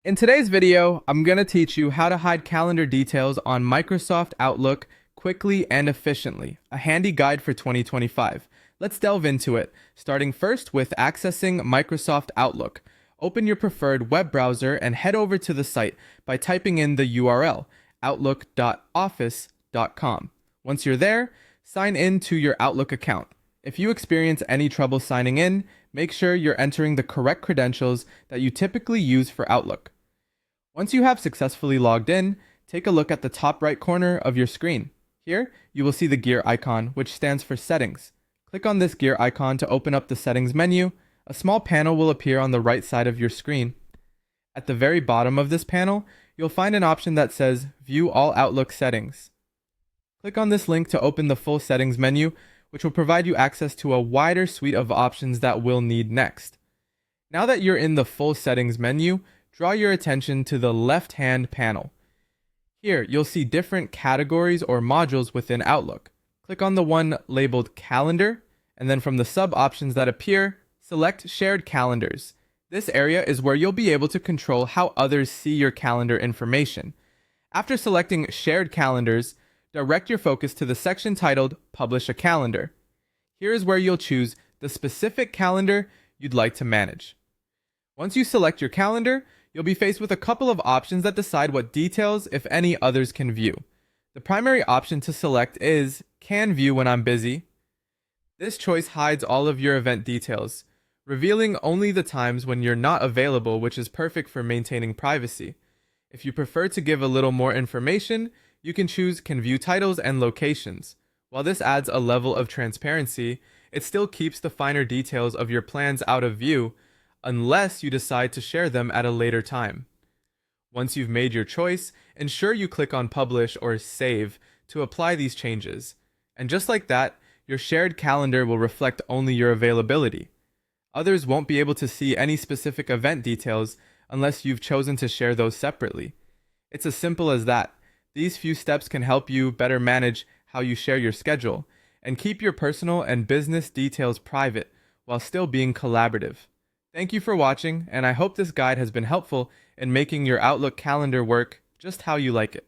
In today's video, I'm going to teach you how to hide calendar details on Microsoft Outlook quickly and efficiently, a handy guide for 2025. Let's delve into it, starting first with accessing Microsoft Outlook. Open your preferred web browser and head over to the site by typing in the URL, outlook.office.com. Once you're there, sign in to your Outlook account. If you experience any trouble signing in, make sure you're entering the correct credentials that you typically use for Outlook. Once you have successfully logged in, take a look at the top right corner of your screen. Here, you will see the gear icon, which stands for Settings. Click on this gear icon to open up the Settings menu. A small panel will appear on the right side of your screen. At the very bottom of this panel, you'll find an option that says View All Outlook Settings. Click on this link to open the full Settings menu, which will provide you access to a wider suite of options that we'll need next. Now that you're in the full Settings menu, draw your attention to the left-hand panel. Here, you'll see different categories or modules within Outlook. Click on the one labeled Calendar, and then from the sub-options that appear, select Shared Calendars. This area is where you'll be able to control how others see your calendar information. After selecting Shared Calendars, direct your focus to the section titled Publish a Calendar. Here is where you'll choose the specific calendar you'd like to manage. Once you select your calendar, you'll be faced with a couple of options that decide what details, if any, others can view. The primary option to select is Can View When I'm Busy. This choice hides all of your event details, revealing only the times when you're not available, which is perfect for maintaining privacy. If you prefer to give a little more information, you can choose Can View Titles and Locations. While this adds a level of transparency, it still keeps the finer details of your plans out of view, unless you decide to share them at a later time. Once you've made your choice, ensure you click on Publish or Save to apply these changes. And just like that, your shared calendar will reflect only your availability. Others won't be able to see any specific event details unless you've chosen to share those separately. It's as simple as that. These few steps can help you better manage how you share your schedule and keep your personal and business details private while still being collaborative. Thank you for watching, and I hope this guide has been helpful in making your Outlook calendar work just how you like it.